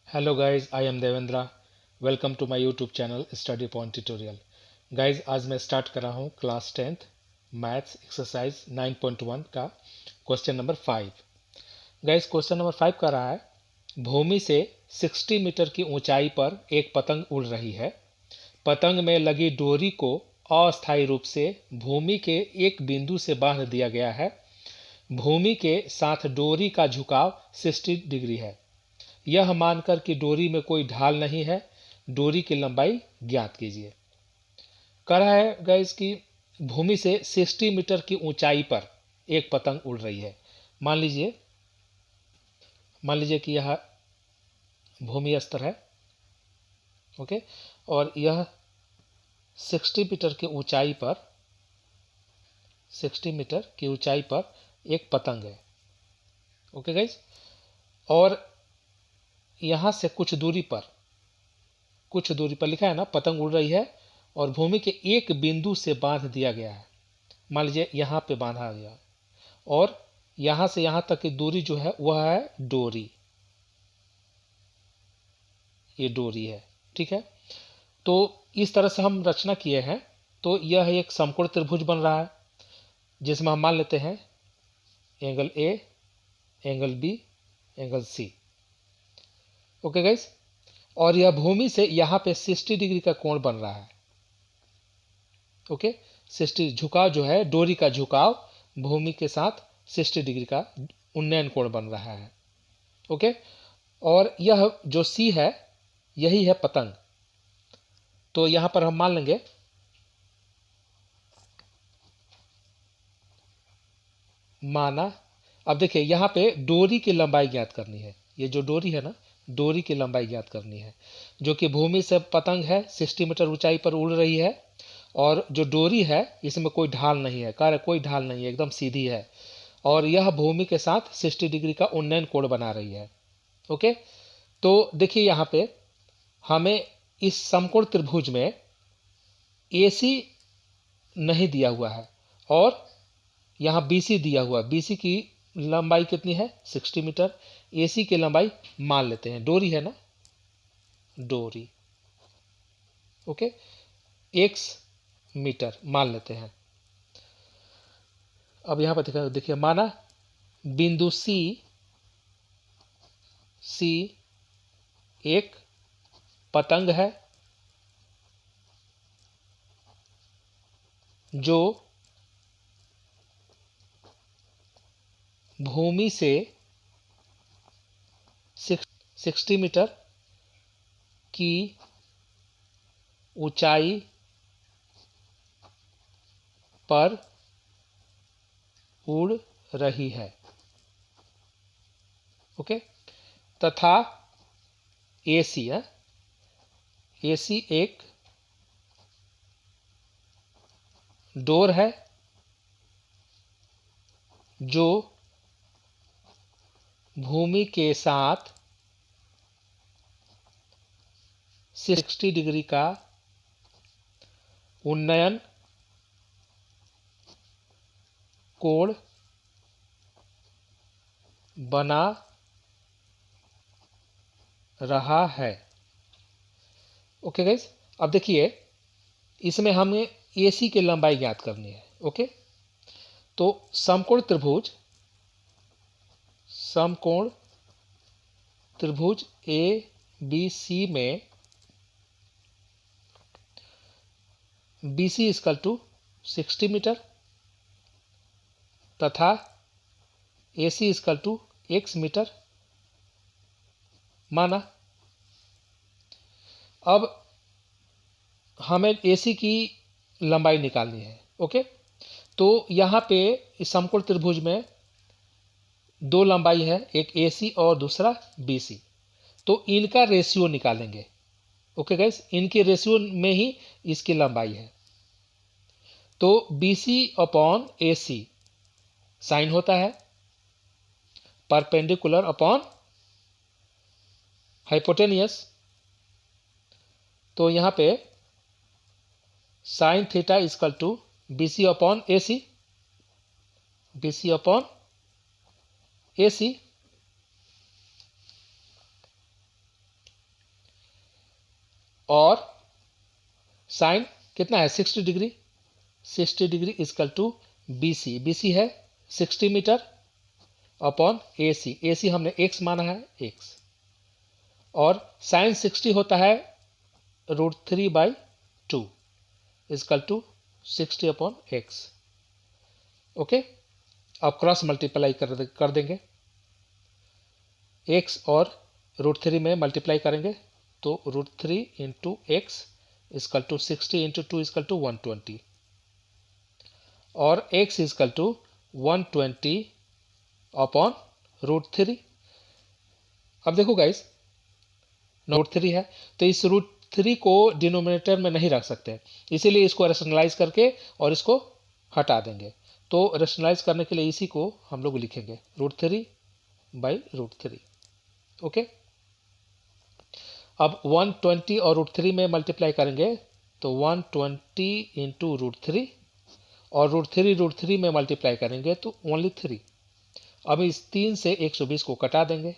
Hello guys, I am Devendra. Welcome to my YouTube channel study point tutorial. Guys, आज मैं start कर रहा हूँ क्लास 10th मैथ्स एक्सरसाइज 9.1 का question number 5। Guys, question number 5 का रहा है, भूमि से 60 मीटर की ऊंचाई पर एक पतंग उड़ रही है। पतंग में लगी डोरी को अस्थायी रूप से भूमि के एक बिंदु से बांध दिया गया है। भूमि के साथ डोरी का झुकाव 60 डिग्री है। यह मानकर कि डोरी में कोई ढाल नहीं है, डोरी की लंबाई ज्ञात कीजिए। कह रहा है गाइस कि भूमि से 60 मीटर की ऊंचाई पर एक पतंग उड़ रही है। मान लीजिए मान लीजिए कि यह भूमि स्तर है, ओके, और यह 60 मीटर की ऊंचाई पर 60 मीटर की ऊंचाई पर एक पतंग है, ओके गाइस। और यहां से कुछ दूरी पर लिखा है ना, पतंग उड़ रही है और भूमि के एक बिंदु से बांध दिया गया है। मान लीजिए यहाँ पे बांधा गया और यहां से यहां तक की दूरी जो है वह है डोरी, ये डोरी है, ठीक है। तो इस तरह से हम रचना किए हैं। तो यह एक समकोण त्रिभुज बन रहा है, जिसमें हम मान लेते हैं angle A, angle B, angle C, okay guys. और यह भूमि से यहाँ पे 60 डिग्री का कोण बन रहा है, ओके। 60 झुकाव जो है, डोरी का झुकाव भूमि के साथ 60 डिग्री का उन्नयन कोण बन रहा है, ओके। और यह जो सी है यही है पतंग। तो यहां पर हम मान लेंगे माना। अब देखिए यहां पे डोरी की लंबाई ज्ञात करनी है। ये जो डोरी है ना, डोरी की लंबाई ज्ञात करनी है, जो कि भूमि से पतंग है 60 मीटर ऊंचाई पर उड़ रही है। और जो डोरी है इसमें कोई ढाल नहीं है, कार्य कोई ढाल नहीं है, एकदम सीधी है। और यह भूमि के साथ 60 डिग्री का उन्नयन कोण बना रही है, ओके। तो देखिए यहाँ पे हमें इस समकोण त्रिभुज में एसी नहीं दिया हुआ है और यहाँ बीसी दिया हुआ है। बीसी की लंबाई कितनी है? 60 मीटर। एसी की लंबाई मान लेते हैं, डोरी है ना, डोरी, ओके, एक्स मीटर मान लेते हैं। अब यहाँ पर देखिए माना बिंदु सी एक पतंग है जो भूमि से 60 मीटर की ऊंचाई पर उड़ रही है, ओके। तथा एसी है, एसी एक डोर है जो भूमि के साथ 60 डिग्री का उन्नयन कोण बना रहा है, ओके गाइस। अब देखिए इसमें हमें एसी की लंबाई ज्ञात करनी है, ओके। तो समकोण त्रिभुज ए बी सी में B C equal to 60 metre तथा A C equal to x metre माना। अब हमें एसी की लंबाई निकालनी है, ओके। तो यहाँ पे इस समकोण त्रिभुज में दो लंबाई है, एक एसी और दूसरा बीसी। तो इनका रेशियो निकालेंगे, ओके गाइस। इनके रेशियो में ही इसकी लंबाई है। तो बीसी अपॉन एसी साइन होता है परपेंडिकुलर अपॉन हाइपोटेनियस। तो यहाँ पे sine theta equal to BC upon AC, BC upon AC. और साइन कितना है 60 degree, 60 degree is equal to BC, BC है 60 मीटर अपॉन AC, AC हमने x माना है x, और साइन 60 होता है √3/2 equal to 60 upon x। Okay, अब क्रॉस मल्टीप्लाई कर देंगे, x और √3 में मल्टीप्लाई करेंगे तो √3 into x equal to 60 into 2 equal to 120, और x इजकल टू 120 अपॉन √3। अब देखो गाइस, √3 है तो इस √3 को डिनोमिनेटर में नहीं रख सकते, इसीलिए इसको रेशनलाइज करके और इसको हटा देंगे। तो रेशनलाइज करने के लिए इसी को हम लोग लिखेंगे √3/√3। ओके, अब 120 और √3 में मल्टीप्लाई करेंगे तो 120 इंटू √3, और √3 में मल्टीप्लाई करेंगे तो ओनली 3। अब इस 3 से 120 को कटा देंगे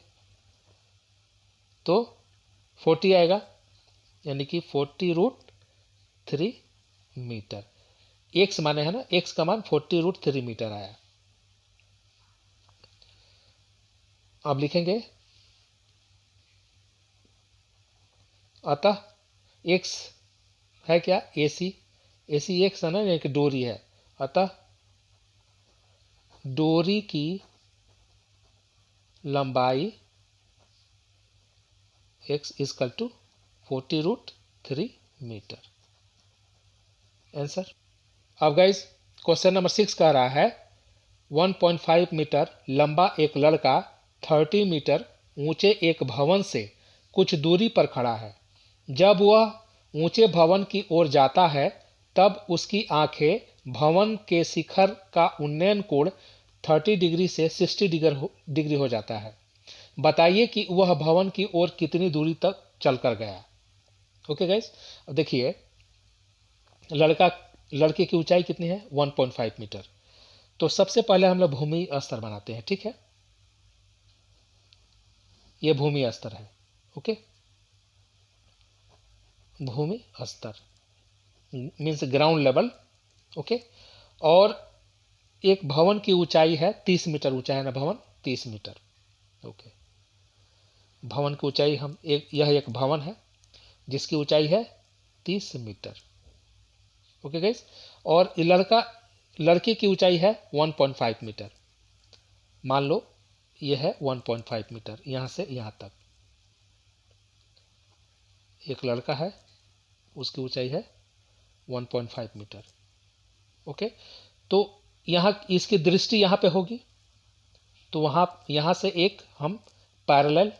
तो 40 आएगा, यानी कि 40√3 मीटर। x माने है ना, x का मान 40√3 मीटर आया। अब लिखेंगे, अतः x है क्या AC, AC x है ना, यानी कि डोरी है, अतः डोरी की लंबाई x equal to 40√3 metre. Answer. अब गाइस क्वेश्चन नंबर 6 कह रहा है 1.5 मीटर लंबा एक लड़का 30 मीटर ऊंचे एक भवन से कुछ दूरी पर खड़ा है। जब वह ऊंचे भवन की ओर जाता है तब उसकी आंखें भवन के शिखर का उन्नयन कोण 30 डिग्री से 60 डिग्री हो जाता है। बताइए कि वह भवन की ओर कितनी दूरी तक चलकर गया। ओके गाइस, अब देखिए लड़के की ऊंचाई कितनी है 1.5 मीटर। तो सबसे पहले हम लोग भूमि स्तर बनाते हैं, ठीक है, ये भूमि स्तर है। ओके, भूमि स्तर मीन्स ग्राउंड लेवल। ओके, और एक भवन की ऊंचाई है 30 मीटर ऊंचा है ना भवन, 30 मीटर। ओके, भवन की ऊंचाई यह एक भवन है जिसकी ऊंचाई है 30 मीटर। ओके गाइस, और लड़के की ऊंचाई है 1.5 मीटर। मान लो यह है 1.5 मीटर, यहां से यहां तक एक लड़का है, उसकी ऊंचाई है 1.5 मीटर। ओके, तो यहां इसकी दृष्टि यहां पे होगी, तो यहां से एक हम पैरेलल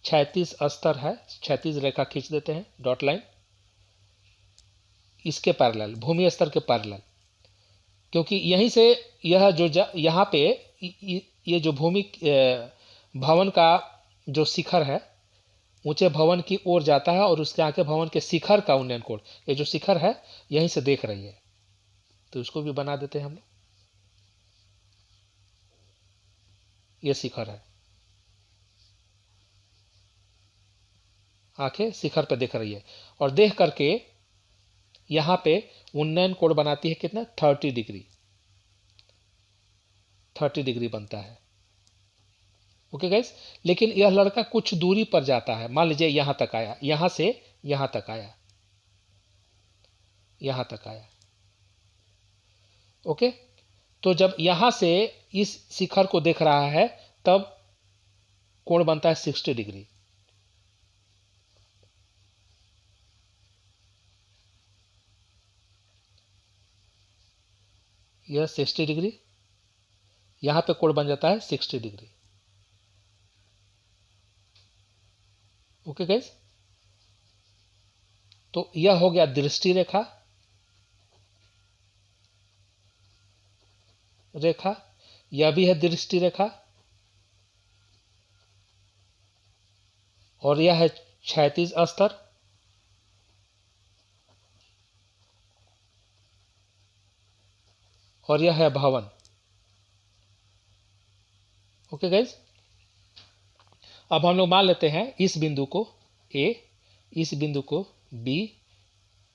क्षैतिज स्तर है, क्षैतिज रेखा खींच देते हैं, डॉट लाइन इसके पैरेलल, भूमि स्तर के पैरेलल, क्योंकि यहीं से यह जो यहाँ पे ये जो भूमि भवन का जो शिखर है ऊंचे भवन की ओर जाता है और उसके आगे भवन के शिखर का उन्नयन कोण, ये जो शिखर है यहीं से देख रही है, तो इसको भी बना देते हैं हम लोग। ये शिखर है, आंखें शिखर पे देख रही है और देख करके यहां पे उन्नयन कोण बनाती है कितना 30 डिग्री, 30 डिग्री बनता है। ओके गाइस, लेकिन यह लड़का कुछ दूरी पर जाता है, मान लीजिए यहां तक आया, यहां से यहां तक आया, यहां तक आया। ओके, तो जब यहां से इस शिखर को देख रहा है तब कोण बनता है 60 डिग्री। यह 60 डिग्री, यहां पे कोण बन जाता है 60 डिग्री। ओके गाइस, तो यह हो गया दृष्टि रेखा, यह भी है दृष्टि रेखा, और यह है क्षैतिज स्तर, और यह है भवन। ओके गाइस, अब हम लोग मान लेते हैं इस बिंदु को A इस बिंदु को B,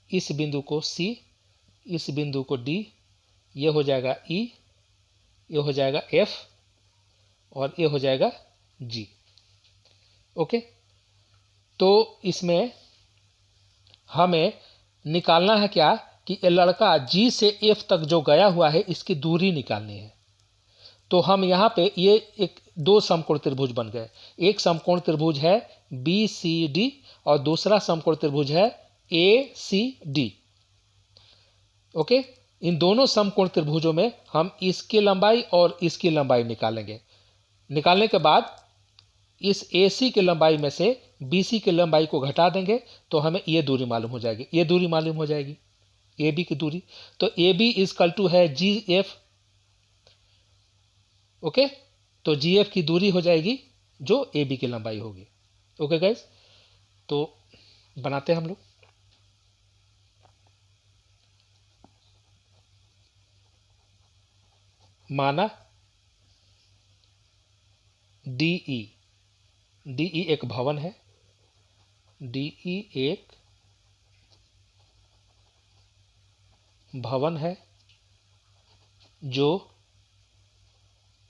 इस बिंदु को C, इस बिंदु को D, ये हो जाएगा E, ये हो जाएगा F और ये हो जाएगा G। ओके, तो इसमें हमें निकालना है क्या कि ये लड़का G से F तक जो गया हुआ है इसकी दूरी निकालनी है। तो हम यहाँ पे ये एक दो समकोण त्रिभुज बन गए। एक समकोण त्रिभुज है BCD और दूसरा समकोण त्रिभुज है ACD। ओके, इन दोनों समकोण त्रिभुजों में हम इसकी लंबाई और इसकी लंबाई निकालेंगे। निकालने के बाद इस AC की लंबाई में से BC की लंबाई को घटा देंगे तो हमें ये दूरी मालूम हो जाएगी, ये दूरी मालूम हो जाएगी AB की दूरी। तो AB इक्वल टू है GF। ओके, तो GF की दूरी हो जाएगी जो AB की लंबाई होगी। ओके गाइस, तो बनाते हैं हम लोग। माना DE एक भवन है, DE एक भवन है जो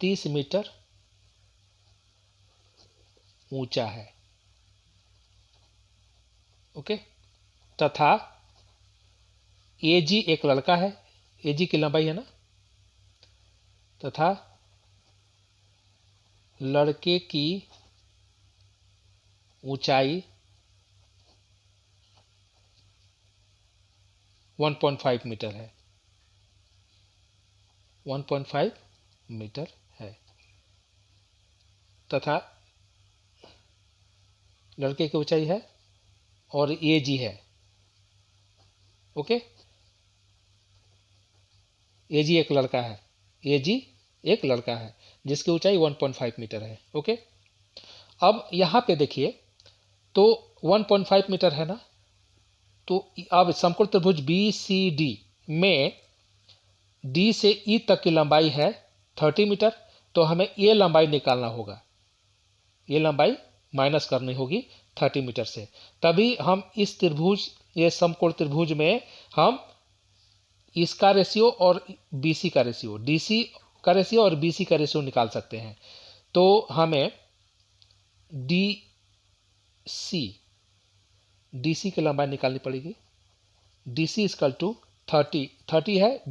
30 मीटर ऊंचा है। ओके, तथा AG एक लड़का है, AG की लंबाई है ना, तथा लड़के की ऊंचाई 1.5 मीटर है, 1.5 मीटर है, तथा लड़के की ऊंचाई है और AG है। ओके, AG एक लड़का है, AG एक लड़का है जिसकी ऊंचाई 1.5 मीटर है। ओके, अब यहाँ पे देखिए तो 1.5 मीटर है ना, तो अब समकोण त्रिभुज BCD में D से E तक की लंबाई है 30 मीटर, तो हमें ये लंबाई निकालना होगा, ये लंबाई माइनस करनी होगी 30 मीटर से, तभी हम इस त्रिभुज, ये समकोण त्रिभुज में हम इसका रेशियो और BC का रेशियो, DC का रेशियो और BC का रेशियो निकाल सकते हैं। तो हमें DC की लंबाई निकालनी पड़ेगी। DC इक्वल टू 30 है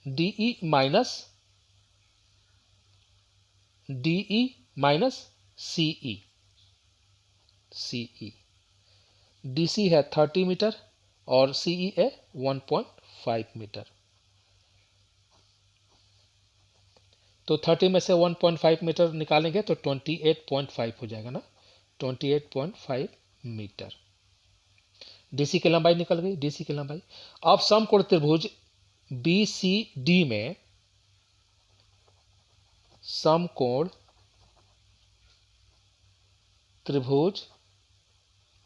DE माइनस CE। DC है 30 मीटर और CE है 1.5 मीटर। तो 30 में से 1.5 मीटर निकालेंगे तो 28.5 हो जाएगा ना, 28.5 मीटर। DC की लंबाई निकल गई, DC की लंबाई। अब समकोण त्रिभुज BCD में, समकोण त्रिभुज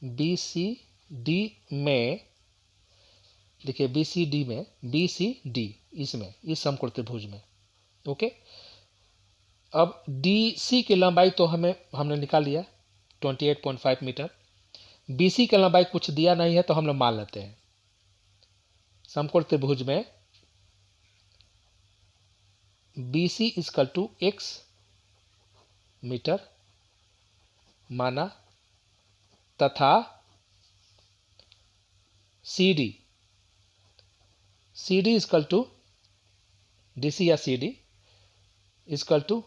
BCD में, देखिए BCD इसमें, इस समकोण त्रिभुज में। ओके, अब DC की लंबाई तो हमने निकाल लिया 28.5 मीटर। BC की लंबाई कुछ दिया नहीं है तो हम लोग मान लेते हैं। समकोण त्रिभुज में BC equal to X metre माना, तथा CD इक्वल टू DC या CD equal to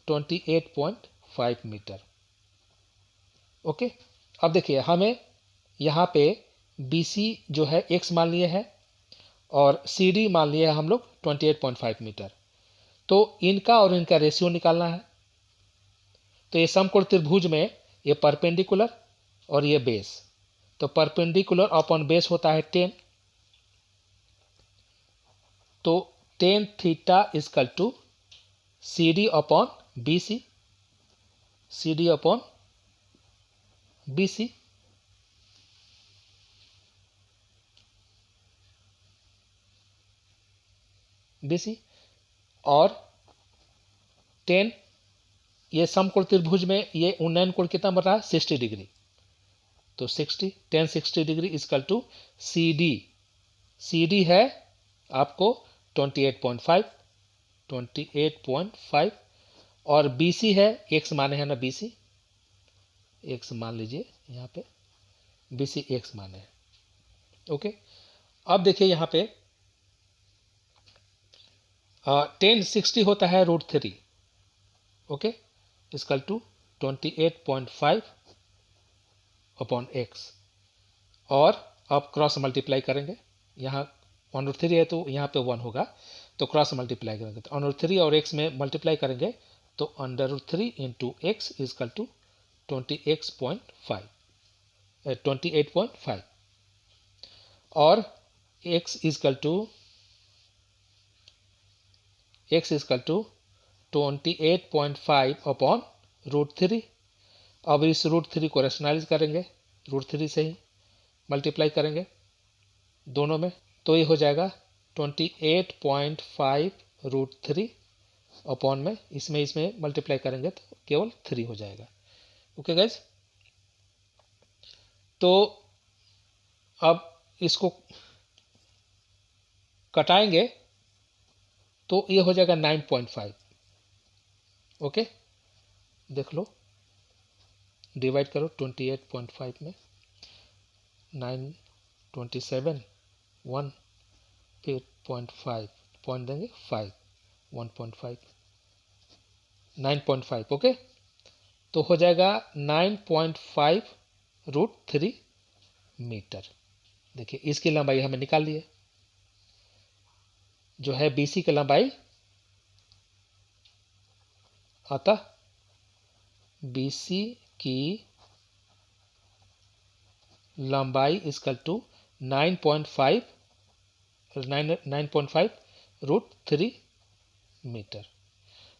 28.5 metre. Okay, अब देखिए हमें यहाँ पे BC जो है X मान लिए है और CD मान लिए है हम लोग 28.5 मीटर। तो इनका और इनका रेशियो निकालना है। तो ये समकोण त्रिभुज में ये परपेंडिकुलर और ये बेस, तो परपेंडिकुलर अपॉन बेस होता है 10, तो tan theta equal to CD upon BC, CD upon BC। और 10 ये समकोण त्रिभुज में ये उन्नयन कोण कितना बन रहा है 60 डिग्री, तो 60 tan 60 degree is equal to C D. C D है आपको 28.5 और बी सी है एक्स माने है ना, बी सी एक्स मान लीजिए यहाँ पे, बी सी एक्स माने है। ओके, अब देखिए यहाँ पे tan 60 होता है √3, okay, equal to 28.5 upon x, और अब क्रॉस मल्टीप्लाई करेंगे, यहाँ 1/3 है तो यहाँ पे 1 होगा, तो क्रॉस मल्टीप्लाई करेंगे तो 1/3 और x में मल्टीप्लाई करेंगे तो √3 इंटू एक्स इजकल टू 28.5 और x इजकल टू 28.5 अपॉन √3। अब इस √3 को रैशनलाइज करेंगे, √3 से ही मल्टीप्लाई करेंगे दोनों में, तो ये हो जाएगा 28.5 √3 अपॉन में इसमें मल्टीप्लाई करेंगे तो केवल 3 हो जाएगा। ओके गाइज, तो अब इसको कटाएंगे तो ये हो जाएगा 9.5। ओके, देख लो, डिवाइड करो 28.5 में, 9 27 1 फिर 0.5 पॉइंट देंगे 5 1.5 9.5। ओके, तो हो जाएगा 9.5 √3 मीटर। देखिए इसकी लंबाई हमें निकाल ली है, जो है BC की लंबाई, अतः BC की लंबाई इजकल टू 9.5 √3 मीटर।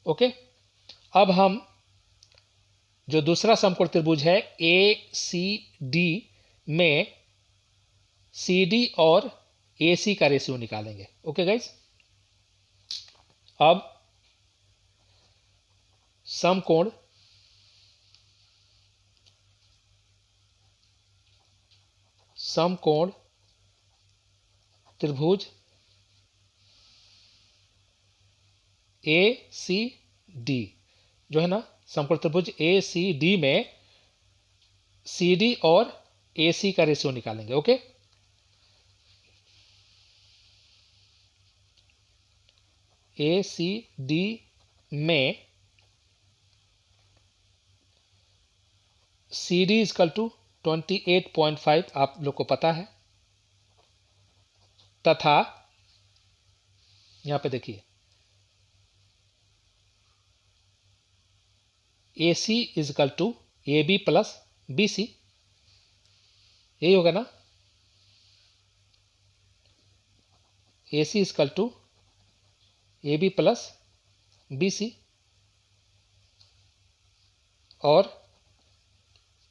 ओके, अब हम जो दूसरा समकोण त्रिभुज है ACD में CD और AC का रेशियो निकालेंगे। ओके गाइज, अब समकोण त्रिभुज ACD जो है ना, समकोण त्रिभुज ACD में CD और AC का रेशियो निकालेंगे। ओके, ACD में CD इजकल टू 28.5 आप लोग को पता है, तथा यहां पे देखिए AC equal to AB plus BC, यही होगा ना, AC equal to AB plus BC, और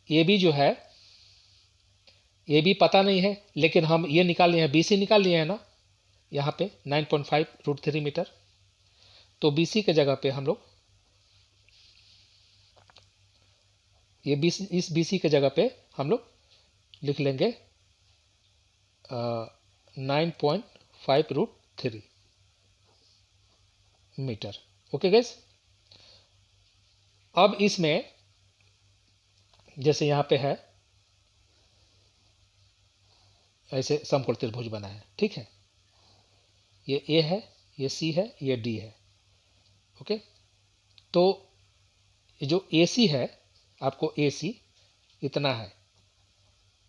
AB जो है, AB पता नहीं है लेकिन हम ये निकाल लिए हैं, BC निकाल लिए हैं ना यहाँ पे 9.5 √3 मीटर, तो BC के जगह पे हम लोग ये इस BC के जगह पे हम लोग लिख लेंगे 9.5 √3 मीटर। ओके गाइस, अब इसमें जैसे यहाँ पे है ऐसे समकोण त्रिभुज बना है, ठीक है, ये A है, ये C है, ये D है। ओके, तो जो AC है आपको AC इतना है,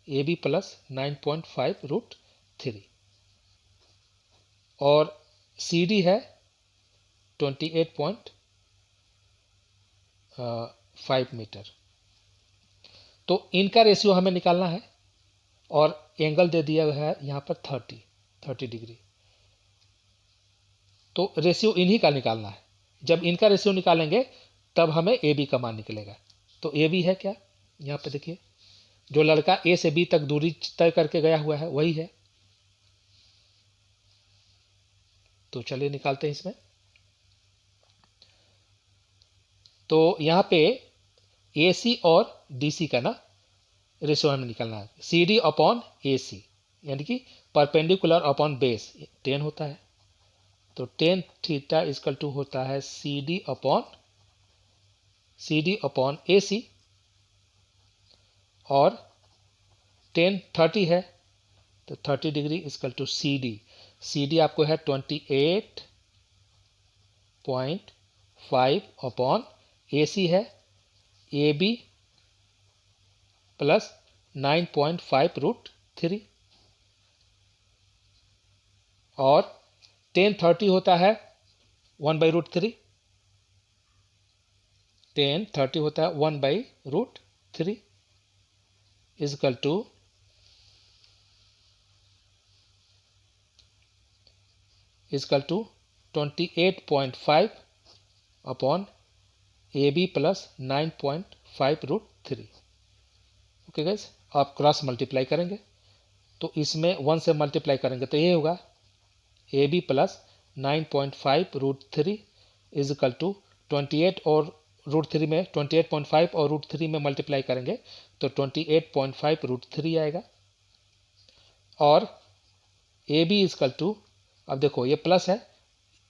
AB प्लस 9.5 √3 और CD है 28.5 मीटर। तो इनका रेशियो हमें निकालना है और एंगल दे दिया गया है यहाँ पर 30 डिग्री, तो रेशियो इन्हीं का निकालना है। जब इनका रेशियो निकालेंगे तब हमें AB का मान निकलेगा। तो AB है क्या, यहाँ पे देखिए, जो लड़का A से B तक दूरी तय करके गया हुआ है वही है। तो चलिए निकालते हैं इसमें। तो यहाँ पे AC और DC का ना रेशियो हमें निकालना है। CD अपॉन AC यानी कि परपेंडिकुलर अपॉन बेस 10 होता है, तो टेन थीटा इजकल टू होता है CD अपॉन AC, और 10 30 है तो 30 डिग्री इजकल टू CD आपको है 28.5 अपॉन AC है AB प्लस 9.5√3, और 10 30 होता है 1/√3, 10 30 होता है 1/√3 equal to 28.5 upon AB plus 9.5√3। Okay guys, आप क्रॉस मल्टीप्लाई करेंगे तो इसमें 1 से मल्टीप्लाई करेंगे तो ये होगा AB प्लस 9.5√3 इजकल टू 28 और √3 में 28.5 और √3 में मल्टीप्लाई करेंगे तो 28.5√3 आएगा, और AB इजकल टू, अब देखो ये प्लस है,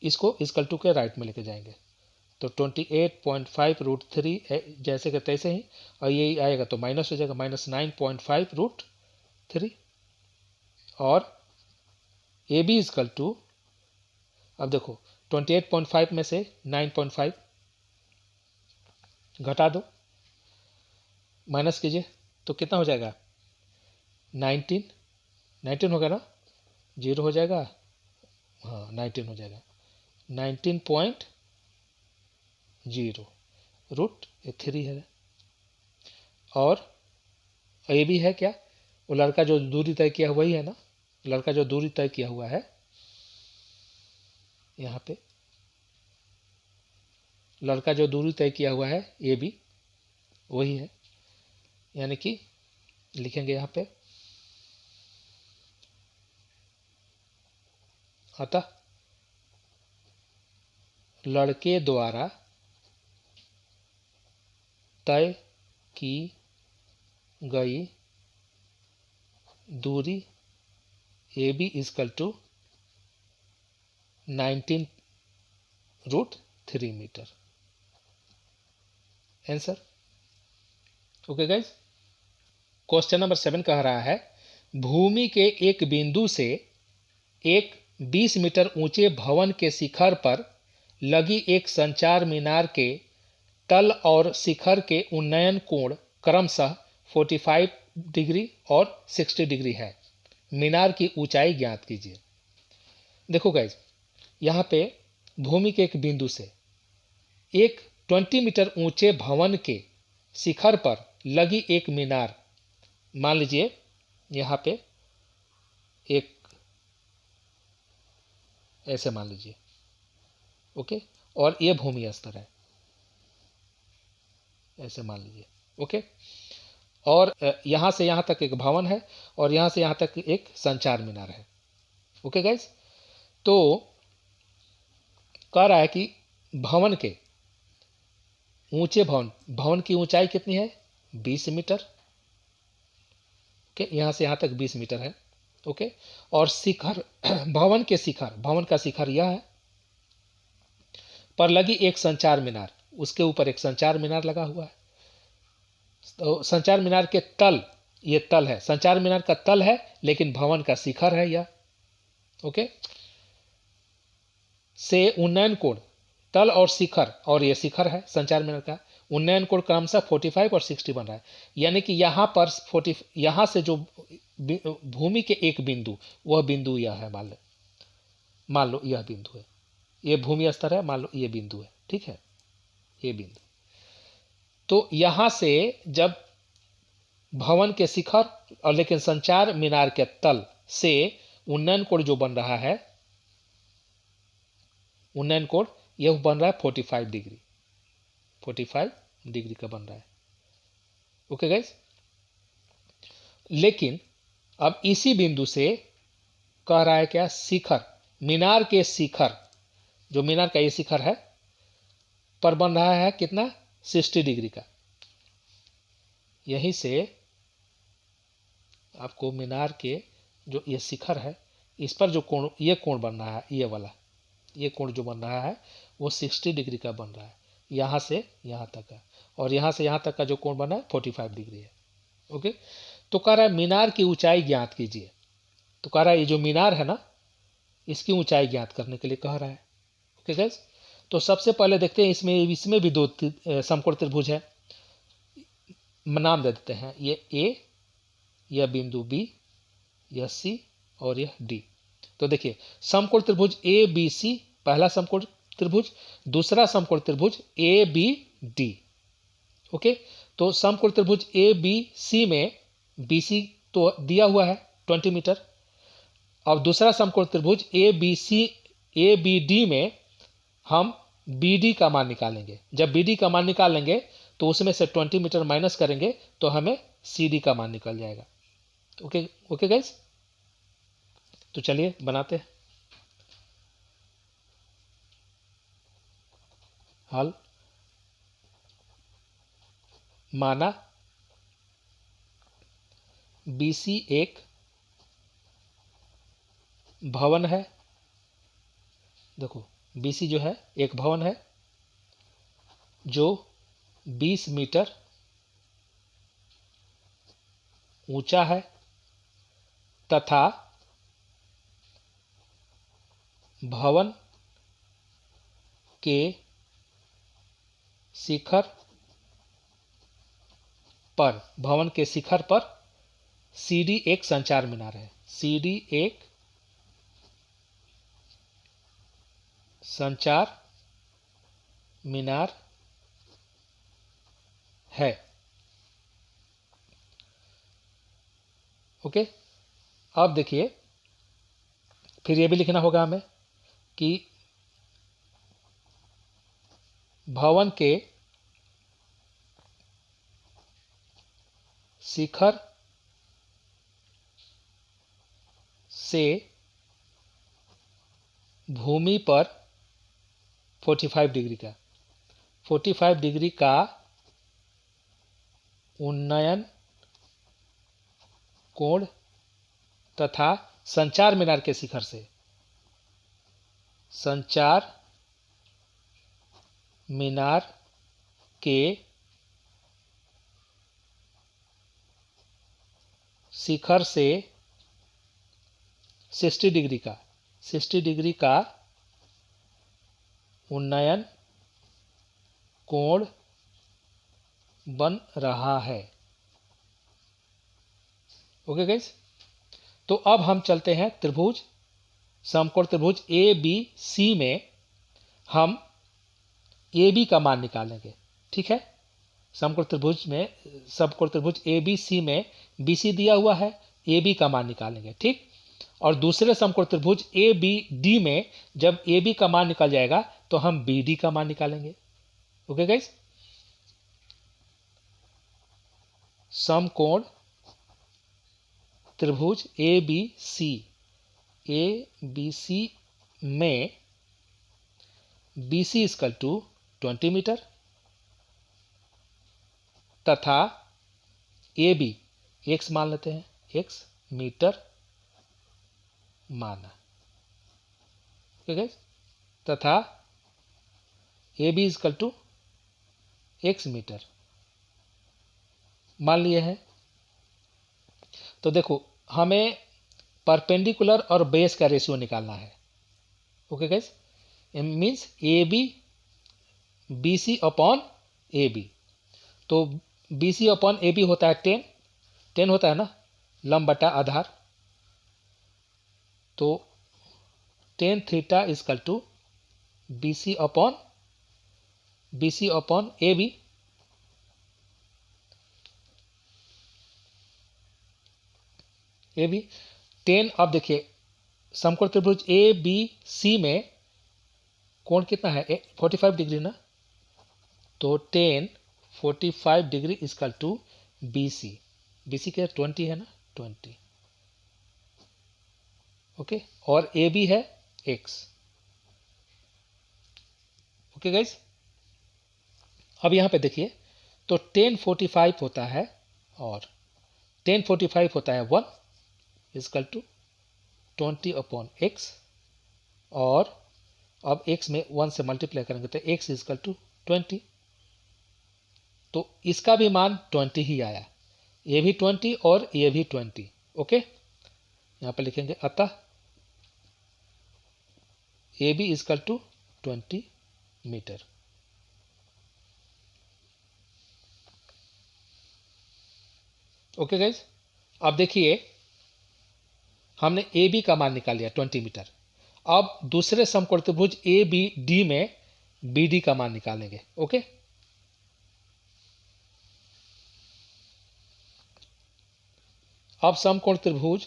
इसको इजकल टू के राइट में लेके जाएंगे तो 28.5√3 जैसे कि तैसे ही, और ये आएगा तो माइनस हो जाएगा, माइनस 9.5√3, और AB इजकल टू, अब देखो 28.5 में से 9.5 घटा दो, माइनस कीजिए तो कितना हो जाएगा 19 होगा ना, 0 हो जाएगा, हाँ 19 हो जाएगा, 19.0√3 है, और ये भी है क्या, वो लड़का जो दूरी तय किया हुआ ही है ना, लड़का जो दूरी तय किया हुआ है यहाँ पे, लड़का जो दूरी तय किया हुआ है ये भी वही है, यानी कि लिखेंगे यहाँ पे, अतः लड़के द्वारा तय की गई दूरी AB is equal to 19√3 metre, answer. Okay guys, question number 7 कह रहा है भूमि के एक बिंदु से एक 20 मीटर ऊंचे भवन के शिखर पर लगी एक संचार मीनार के तल और शिखर के उन्नयन कोण क्रमशः 45 डिग्री और 60 डिग्री है, मीनार की ऊंचाई ज्ञात कीजिए। देखो गाइज, यहाँ पे भूमि के एक बिंदु से एक 20 मीटर ऊंचे भवन के शिखर पर लगी एक मीनार, मान लीजिए यहाँ पे एक ऐसे मान लीजिए, ओके, और ये भूमि स्तर है, ऐसे मान लीजिए, ओके, और यहाँ से यहाँ तक एक भवन है और यहाँ से यहाँ तक एक संचार मीनार है। ओके गाइज, तो कह रहा है कि भवन के ऊंचे भवन की ऊंचाई कितनी है 20 मीटर, ओके, यहाँ से यहाँ तक 20 मीटर है, ओके, और शिखर भवन का शिखर यह है, पर लगी एक संचार मीनार, उसके ऊपर एक संचार मीनार लगा हुआ है, तो संचार मीनार के तल, ये तल है, संचार मीनार का तल है लेकिन भवन का शिखर है यह, ओके, से उन्नयन कोण, तल और शिखर, और ये शिखर है संचार मीनार का, उन्नयन कोण क्रमशः 45 और 60 बन रहा है, यानी कि यहाँ पर 40, यहाँ से जो भूमि के एक बिंदु, वह बिंदु यह है, मान लो यह बिंदु है, ये भूमि स्तर है, मान लो ये बिंदु है, ठीक है, ये बिंदु, तो यहां से जब भवन के शिखर और लेकिन संचार मीनार के तल से उन्नयन कोण जो बन रहा है, उन्नयन कोण यह बन रहा है 45 डिग्री का बन रहा है, ओके गाइस, लेकिन अब इसी बिंदु से कह रहा है क्या, शिखर, मीनार के शिखर, जो मीनार का ये शिखर है पर बन रहा है कितना 60 डिग्री का। यहीं से आपको मीनार के जो ये शिखर है इस पर जो कोण, ये कोण बन रहा है, ये वाला ये कोण जो बन रहा है वो 60 डिग्री का बन रहा है, यहाँ से यहाँ तक का। और यहाँ से यहाँ तक का जो कोण बना है 45 डिग्री है। ओके, तो कह रहा है मीनार की ऊंचाई ज्ञात कीजिए। तो कह रहा है ये जो मीनार है ना इसकी ऊंचाई ज्ञात करने के लिए कह रहा है। ओके गाइस, तो सबसे पहले देखते हैं इसमें भी दो समकोण त्रिभुज है। नाम दे देते हैं, ये ए, यह बिंदु बी, यह सी और यह डी। तो देखिए समकोण त्रिभुज ए बी सी पहला समकोण त्रिभुज, दूसरा समकोण त्रिभुज ए बी डी। ओके, तो समकोण त्रिभुज ए बी सी में बी सी तो दिया हुआ है 20 मीटर। अब दूसरा समकोण त्रिभुज ए बी डी में हम बी डी का मान निकालेंगे। जब बी डी का मान निकालेंगे तो उसमें से 20 मीटर माइनस करेंगे तो हमें सी डी का मान निकल जाएगा। ओके ओके गाइस, तो चलिए बनाते हैं हल। माना बीसी एक भवन है। देखो बीसी जो है एक भवन है जो 20 मीटर ऊंचा है तथा भवन के शिखर पर सीडी एक संचार मीनार है। सीडी एक संचार मीनार है। ओके, अब देखिए फिर यह भी लिखना होगा हमें कि भवन के शिखर से भूमि पर 45 डिग्री का उन्नयन कोण तथा संचार मीनार के शिखर से संचार मीनार के शिखर से 60 डिग्री का उन्नयन कोण बन रहा है। ओके गाइस, तो अब हम चलते हैं त्रिभुज समकोण त्रिभुज ए बी सी में हम ए बी का मान निकालेंगे। ठीक है, समकोण त्रिभुज ए बी सी में बी सी दिया हुआ है, ए बी का मान निकालेंगे। ठीक, और दूसरे समकोण त्रिभुज ए बी डी में जब ए बी का मान निकल जाएगा तो हम बी डी का मान निकालेंगे। ओके गाइस, समकोण त्रिभुज ए बी सी में B C equal to 20 metre तथा ए बी एक्स मान लेते हैं, एक्स मीटर माना। ठीक है, तथा A B equal to x metre मान लिए हैं। तो देखो हमें परपेंडिकुलर और बेस का रेशियो निकालना है। Okay guys, means A B C upon A B. तो B C upon A B होता है 10 होता है ना, लंब बटा आधार। तो 10 theta equal to B C upon A B. A B 10। अब देखिए समकोण त्रिभुज ए बी सी में कोण कितना है 45 डिग्री ना, तो 10 45 degree equal to B C के 20 है ना, 20। ओके, और ए बी है x। ओके गाइस, अब यहाँ पे देखिए, तो 1045 होता है और 1045 होता है 1 इजकल टू 20/x, और अब x में 1 से मल्टीप्लाई करेंगे तो x इजकल टू 20। तो इसका भी मान 20 ही आया, ये भी 20 और ये भी 20। ओके, यहाँ पे लिखेंगे अतः A B is equal to 20 metre. Okay guys, अब देखिए हमने ए बी का मान निकाल लिया 20 मीटर। अब दूसरे समकोण त्रिभुज ए बी डी में बी डी का मान निकालेंगे। ओके, अब समकोण त्रिभुज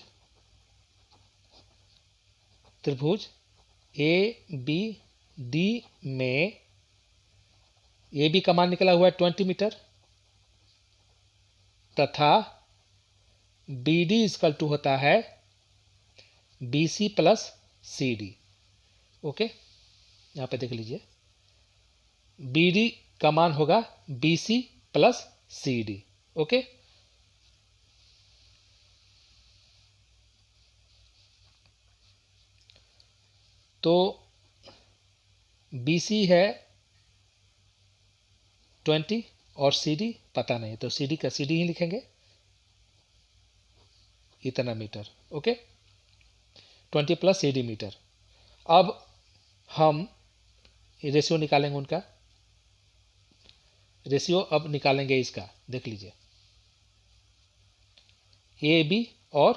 ए बी डी में ए बी का मान निकला हुआ है 20 मीटर तथा बी डी इजकल टू होता है B C plus C D. Okay, यहां पे देख लीजिए, बी डी का मान होगा B C plus C D. Okay, तो बी सी है 20 और सी डी पता नहीं, तो सी डी का सी डी ही लिखेंगे, इतना metre. Okay, 20 plus C D metre. अब हम रेशियो निकालेंगे, उनका रेशियो अब निकालेंगे इसका, देख लीजिए ए बी और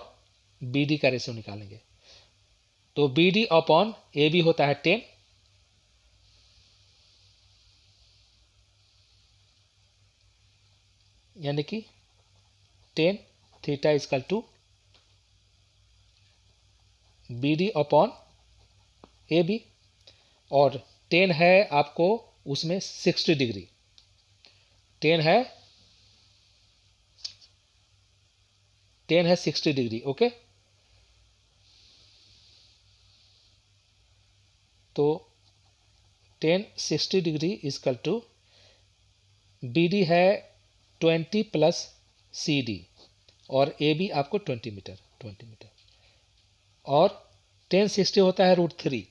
बी डी का रेशियो निकालेंगे। तो B D upon A B होता है 10, यानी कि 10 theta is equal to B D upon A B, और 10 है आपको उसमें 60 डिग्री, 10 है 60 डिग्री। ओके, तो 10 60 degree is equal to B D है 20 प्लस सी डी और ए बी आपको 20 मीटर और 10 60 होता है √3।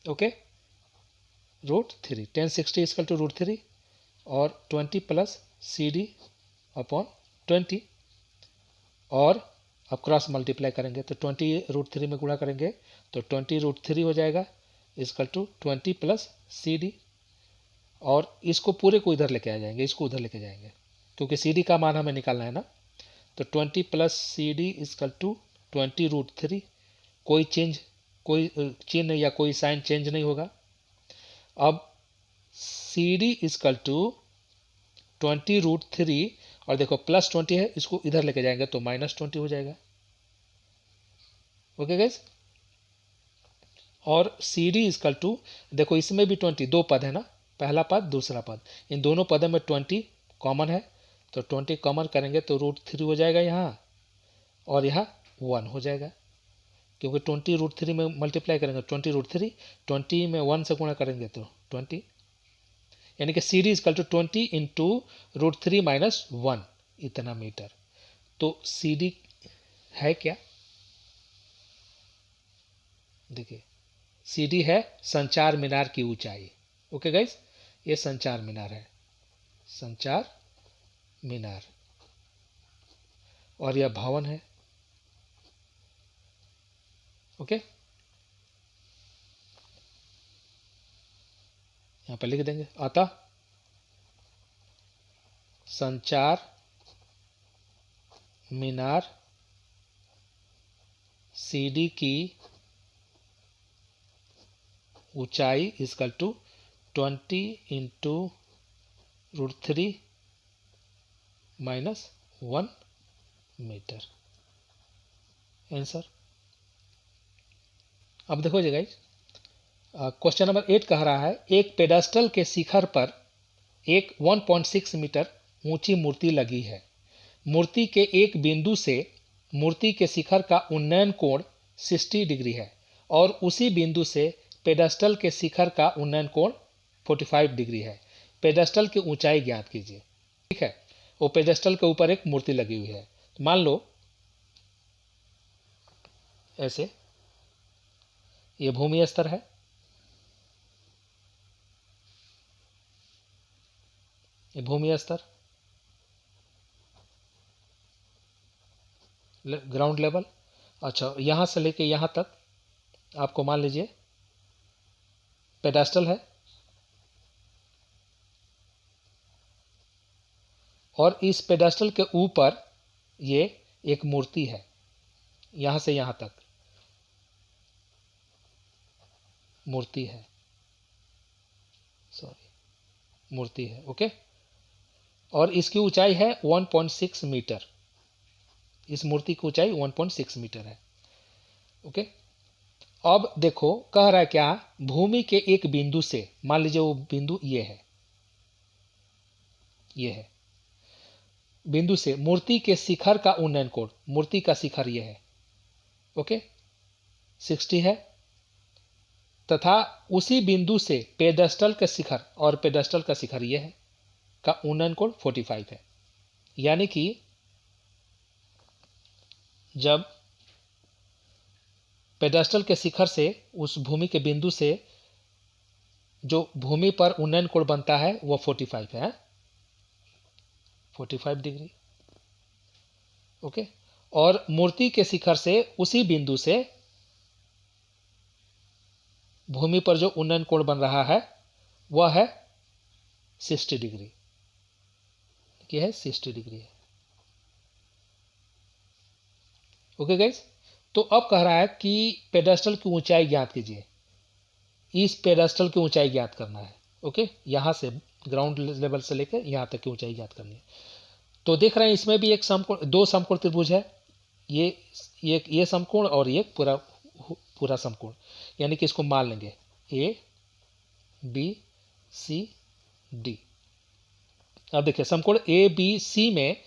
ओके, √3, 10 60 इजकल टू √3 और 20 प्लस सी डी अपॉन 20, और अब क्रॉस मल्टीप्लाई करेंगे तो 20 √3 में गुणा करेंगे तो 20 √3 हो जाएगा is equal to 20 plus C D, और इसको पूरे को इधर लेके आ जाएंगे, इसको उधर लेके जाएंगे क्योंकि सी डी का मान हमें निकालना है ना। तो 20 plus C D is equal to 20 √3, कोई चिन्ह या कोई साइन चेंज नहीं होगा। अब सी डी इजकल टू 20 √3, और देखो प्लस 20 है, इसको इधर लेके जाएंगे तो -20 हो जाएगा। ओके गाइस, और सी डी इजकल टू, देखो इसमें भी 20, दो पद है ना, पहला पद दूसरा पद, इन दोनों पदों में 20 कॉमन है, तो 20 कॉमन करेंगे तो √3 हो जाएगा यहाँ, और यहाँ 1 हो जाएगा क्योंकि 20 √3 में मल्टीप्लाई करेंगे 20 √3, 20 में 1 से गुणा करेंगे तो 20, यानी कि C D is equal to 20 into √3 minus 1, इतना मीटर। तो सी डी है क्या, देखिए सी डी है संचार मीनार की ऊंचाई। ओके गाइस, ये संचार मीनार है, संचार मीनार, और यह भवन है। ओके, यहां पर लिख देंगे अतः संचार मीनार सीडी की ऊंचाई is equal to 20 into √3 minus 1 metre. Answer. अब देखो जी गाइस, क्वेश्चन नंबर 8 कह रहा है एक पेडास्टल के शिखर पर एक 1.6 मीटर ऊंची मूर्ति लगी है। मूर्ति के एक बिंदु से मूर्ति के शिखर का उन्नयन कोण 60 डिग्री है और उसी बिंदु से पेडास्टल के शिखर का उन्नयन कोण 45 डिग्री है। पेडेस्टल की ऊंचाई ज्ञात कीजिए। ठीक है, वो पेडेस्टल के ऊपर एक मूर्ति लगी हुई है। तो मान लो ऐसे ये भूमि स्तर है, ये भूमि स्तर, ग्राउंड लेवल। अच्छा, यहां से लेके यहां तक आपको मान लीजिए पेडेस्टल है, और इस पेडेस्टल के ऊपर ये एक मूर्ति है, यहां से यहां तक मूर्ति है, सॉरी मूर्ति है। ओके, और इसकी ऊंचाई है 1.6 मीटर। इस मूर्ति की ऊंचाई 1.6 मीटर है। ओके, अब देखो कह रहा है क्या, भूमि के एक बिंदु से, मान लीजिए वो बिंदु ये है, ये है बिंदु से मूर्ति के शिखर का उन्नयन कोण, मूर्ति का शिखर ये है, ओके 60 है, तथा उसी बिंदु से पेडेस्टल के शिखर, और पेडेस्टल का शिखर ये है, का उन्नयन कोण 45 है। यानी कि जब पेडेस्टल के शिखर से उस भूमि के बिंदु से जो भूमि पर उन्नयन कोण बनता है वो 45 है, 45 डिग्री। ओके, और मूर्ति के शिखर से उसी बिंदु से भूमि पर जो उन्नयन कोण बन रहा है वह है 60 डिग्री, ये है 60 डिग्री है। ओके गाइस, तो अब कह रहा है कि पेडेस्टल की ऊंचाई ज्ञात कीजिए। इस पेडेस्टल की ऊंचाई ज्ञात करना है। ओके, यहां से ग्राउंड लेवल से लेकर यहां तक की ऊंचाई ज्ञात करनी है। तो देख रहे हैं इसमें भी एक समकोण, दो समकोण त्रिभुज है, ये समकोण और ये पूरा पूरा समकोण, यानी कि इसको मान लेंगे ए बी सी डी। अब देखिए समकोण ए बी सी में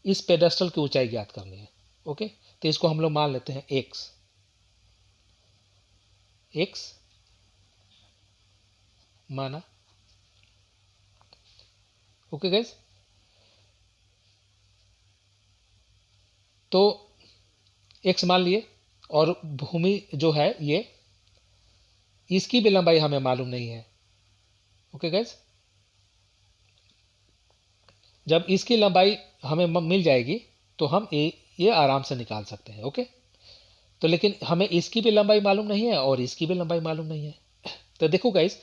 इस पेडेस्टल की ऊंचाई ज्ञात करनी है। ओके, तो इसको हम लोग मान लेते हैं एक्स, एक्स माना। ओके गाइस, तो एक्स मान लिए, और भूमि जो है ये, इसकी भी लंबाई हमें मालूम नहीं है। ओके गाइस, जब इसकी लंबाई हमें मिल जाएगी तो हम ये आराम से निकाल सकते हैं। ओके, तो लेकिन हमें इसकी भी लंबाई मालूम नहीं है और इसकी भी लंबाई मालूम नहीं है। तो देखो गाइस,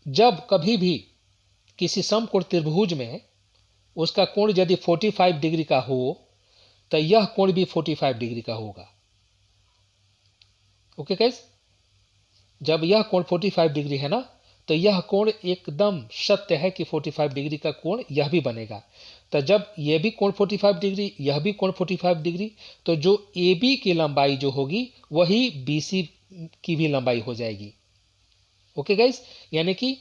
जब कभी भी किसी समकोण त्रिभुज में उसका कोण यदि 45 डिग्री का हो तो यह कोण भी 45 डिग्री का होगा। ओके गाइस, जब यह कोण 45 डिग्री है ना, तो यह कोण एकदम सत्य है कि 45 डिग्री का कोण यह भी बनेगा। तो जब यह भी कोण 45 डिग्री, यह भी कोण 45 डिग्री, तो जो ए बी की लंबाई जो होगी वही बी सी की भी लंबाई हो जाएगी। ओके गाइस, यानी कि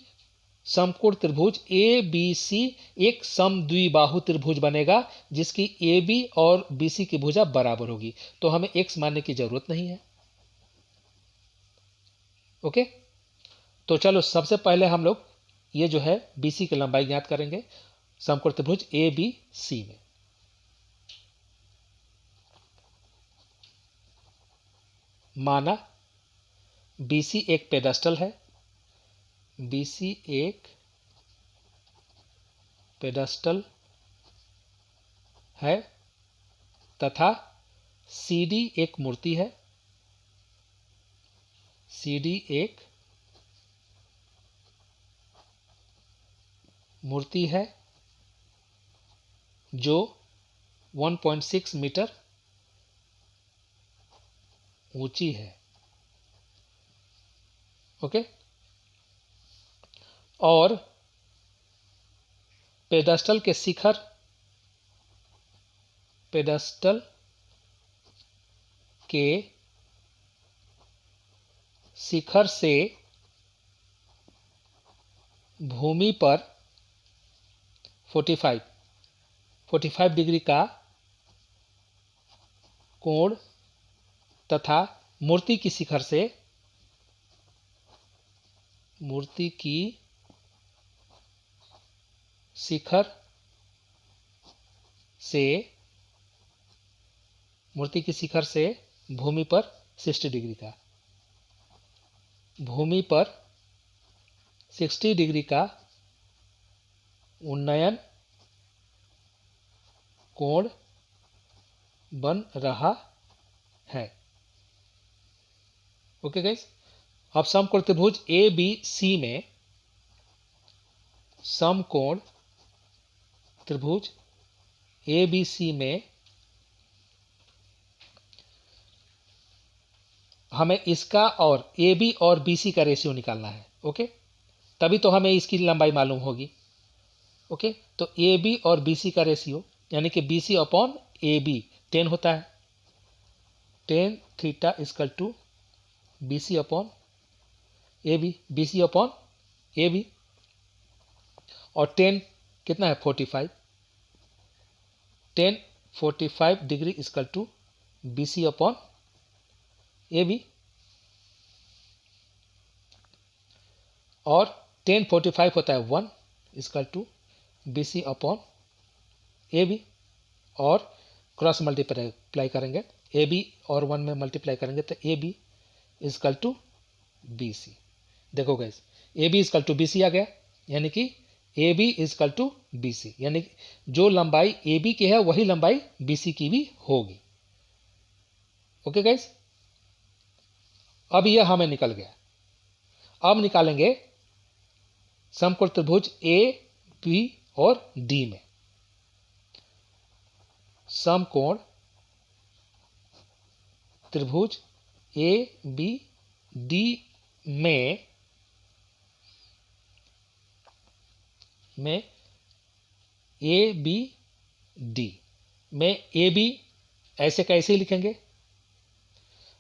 समकोण त्रिभुज ए बी सी एक समद्विबाहु त्रिभुज बनेगा जिसकी ए बी और बी सी की भुजा बराबर होगी। तो हमें एक्स मानने की जरूरत नहीं है। ओके, तो चलो सबसे पहले हम लोग ये जो है बी सी की लंबाई ज्ञात करेंगे समकोण त्रिभुज ए बी सी में। माना बी सी एक पेडेस्टल है, बी सी एक पेडेस्टल है तथा सी डी एक मूर्ति है, सी डी एक मूर्ति है जो 1.6 मीटर ऊंची है। ओके, और पेडेस्टल के शिखर, पेडेस्टल के शिखर से भूमि पर 45 डिग्री का कोण तथा मूर्ति की शिखर से, मूर्ति की शिखर से, मूर्ति की शिखर से भूमि पर 60 डिग्री का, भूमि पर 60 डिग्री का उन्नयन कोण बन रहा है। ओके गाइस, अब समकोण त्रिभुज ए बी सी में, समकोण त्रिभुज ए बी सी में हमें इसका और ए बी और बी सी का रेशियो निकालना है। ओके, तभी तो हमें इसकी लंबाई मालूम होगी। ओके, तो ए बी और बी सी का रेशियो यानी कि B C upon A B 10 होता है। Tan theta is equal to B C upon A B, B C upon A B, और 10 कितना है 45, 10 45 degree is equal to B C upon A B, और 10 45 होता है 1 is equal to B C upon A B, और cross multiply करेंगे A B और 1 में मल्टीप्लाई करेंगे तो A B is equal to B C. देखो guys, A B is equal to B C आ गया, यानी कि A B is equal to B C, यानी जो लंबाई ए बी की है वही लंबाई बी सी की भी होगी। ओके गैस, अब यह हमें निकल गया। अब निकालेंगे समकोण त्रिभुज ए बी और डी में, समकोण त्रिभुज ए बी डी में ए बी डी में ए बी ऐसे कैसे ही लिखेंगे,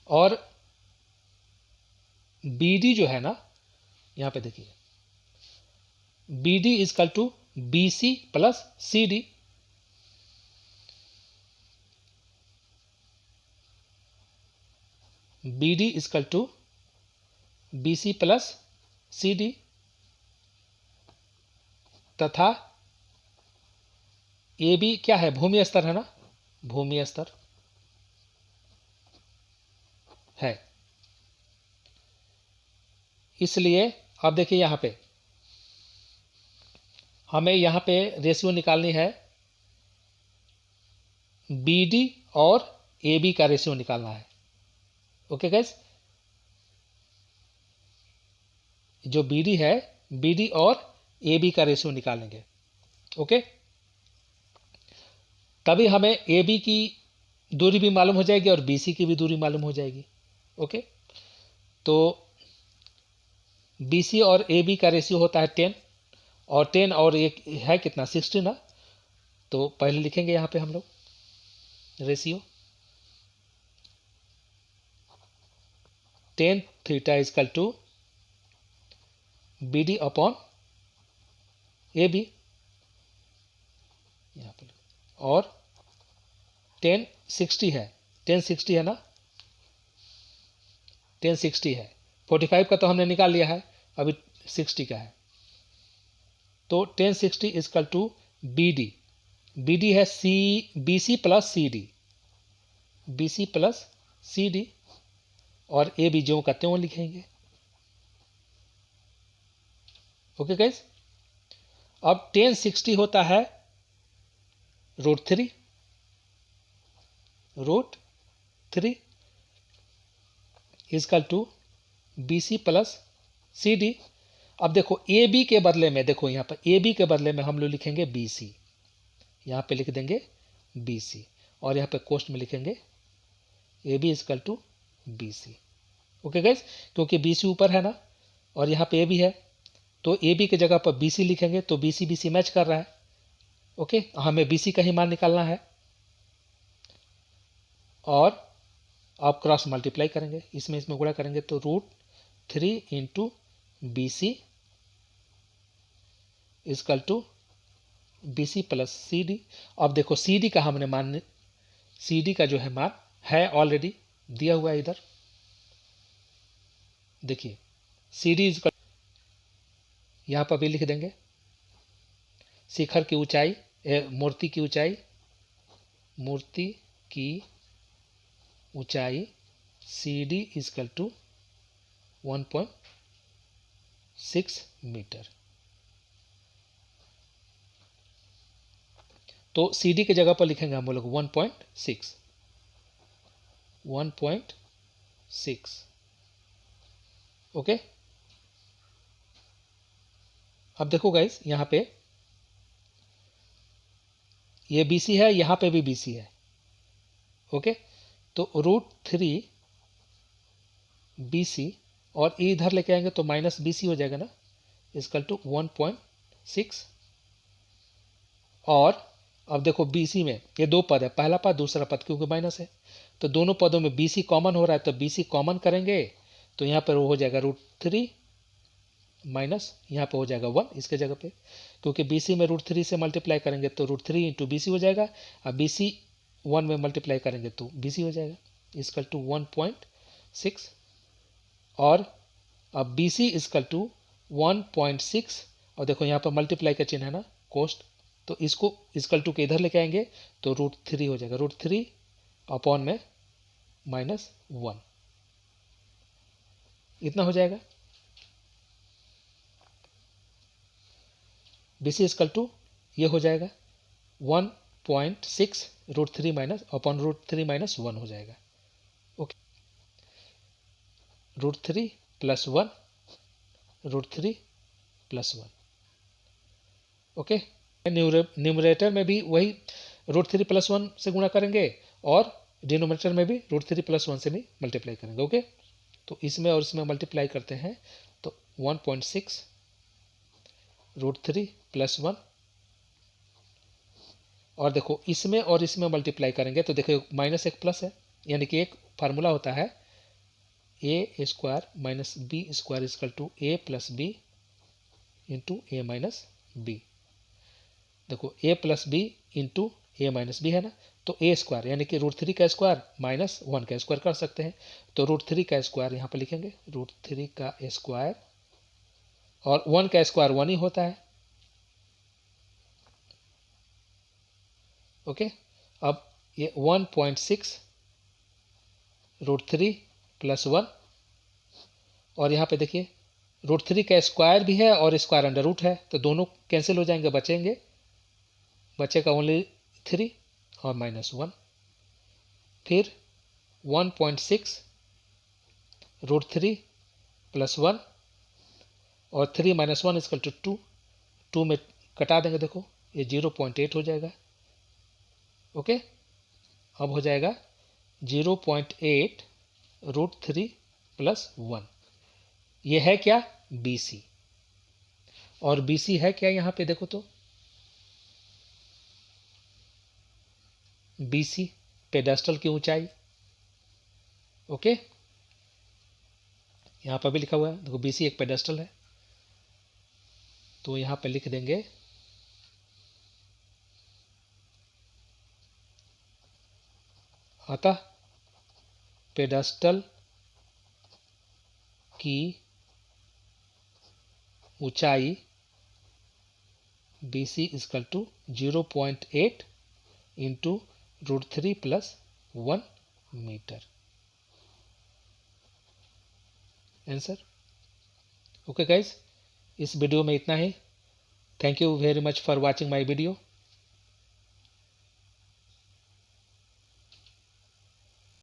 और बी डी जो है ना, यहां पे देखिए B D is equal to B C plus C D, B D is equal to B C plus C D, तथा ए बी क्या है भूमि स्तर है ना, भूमि स्तर है, इसलिए अब देखिए यहां पे हमें यहां पे रेशियो निकालनी है, बी डी और ए बी का रेशियो निकालना है। ओके गैस, जो बी डी है, बी डी और ए बी का रेशियो निकालेंगे। ओके, तभी हमें ए बी की दूरी भी मालूम हो जाएगी और बी सी की भी दूरी मालूम हो जाएगी। ओके, तो बी सी और ए बी का रेशियो होता है 10, और 10 और एक है कितना 60 ना, तो पहले लिखेंगे यहां पे हम लोग ratio 10 theta is equal to B D upon A B, यहां पे, और 10 60 है, 10 60 है ना, 10 60 है, 45 का तो हमने निकाल लिया है, अभी 60 का है, तो 10 60 equal to B D, B D है C B C plus C D, B C plus C D, और ए बी जो करते हैं वो लिखेंगे। ओके गाइस, अब 10 60 होता है √3, √3 is equal to B C plus C D. अब देखो ए बी के बदले में, देखो यहां पर ए बी के बदले में हम लोग लिखेंगे बी सी, यहां पे लिख देंगे बी सी, और यहां पे कोष्ट में लिखेंगे A B is equal to B C. Okay guys, क्योंकि बी सी ऊपर है ना और यहां पे ए बी है, तो ए बी की जगह पर बी सी लिखेंगे, तो बी सी मैच कर रहा है। ओके, हमें बी सी का ही मान निकालना है, और आप क्रॉस मल्टीप्लाई करेंगे, इसमें गुणा करेंगे, तो √3 into B C is equal to B C plus C D. अब देखो सी डी का हमने मान, सी डी का जो है मान है ऑलरेडी दिया हुआ है इधर, देखिए सी डी इजकल, यहां पर भी लिख देंगे शिखर की ऊंचाई, मूर्ति की ऊंचाई, मूर्ति की ऊंचाई CD इजकल टू 1.6 मीटर। तो CD की जगह पर लिखेंगे हम लोग 1.6। ओके, अब देखो गाइस, यहां पे ये BC है, यहां पे भी BC है। ओके, तो √3 BC और इधर लेके आएंगे तो -BC हो जाएगा ना, इजकल टू 1.6। और अब देखो BC में ये दो पद है, पहला पद दूसरा पद, क्योंकि माइनस है तो दोनों पदों में BC कॉमन हो रहा है, तो BC कॉमन करेंगे तो यहाँ पर वो हो जाएगा √3 माइनस यहाँ पे हो जाएगा 1 इसके जगह पे, क्योंकि BC में √3 से मल्टीप्लाई करेंगे तो √3 इंटू BC हो जाएगा। अब BC 1 में मल्टीप्लाई करेंगे तो BC हो जाएगा, इजकल टू 1.6। और अब BC इजकल टू 1.6, और देखो यहाँ पर मल्टीप्लाई का चिन्ह है ना, कोष्ट, तो इसको इजकल टू के इधर लेके आएंगे तो √3 हो जाएगा, √3 अपॉन में -1, इतना हो जाएगा। BC इजकल टू ये हो जाएगा 1.6 √3 माइनस अपॉन √3 माइनस 1 हो जाएगा। Okay, √3 plus 1, √3 plus 1। Okay, numerator में भी वही √3 प्लस 1 से गुणा करेंगे और डिनोमिनेटर में भी √3 प्लस 1 से भी मल्टीप्लाई करेंगे। ओके, तो इसमें और इसमें मल्टीप्लाई करते हैं तो 1.6 √3 प्लस 1, और देखो इसमें और इसमें मल्टीप्लाई करेंगे तो देखो माइनस एक प्लस है, यानी कि एक फार्मूला होता है a² minus b² is equal to a plus B into a minus B. देखो a plus B into a minus B है ना, तो a² यानी कि √3 का स्क्वायर माइनस 1 का स्क्वायर कर सकते हैं, तो √3 का स्क्वायर यहाँ पर लिखेंगे, √3 का स्क्वायर, और 1 का स्क्वायर 1 ही होता है। ओके, अब ये 1.6 √3 प्लस 1, और यहाँ पे देखिए √3 का स्क्वायर भी है और स्क्वायर अंडर रूट है, तो दोनों कैंसिल हो जाएंगे, बचेगा ओनली 3 और -1। फिर 1.6 √3 प्लस 1 और 3 माइनस 1 इजकल टू 2 में कटा देंगे, देखो ये 0.8 हो जाएगा। ओके, अब हो जाएगा 0.8 √3 प्लस 1, ये है क्या, BC, और BC है क्या यहाँ पे देखो तो BC पेडेस्टल की ऊंचाई। ओके, यहाँ पर भी लिखा हुआ है, देखो BC एक पेडेस्टल है, तो यहाँ पे लिख देंगे अतः पेडेस्टल की ऊंचाई BC is equal to 0.8 into √3 plus 1 metre, answer. Okay guys, इस वीडियो में इतना ही। Thank you very much for watching my video.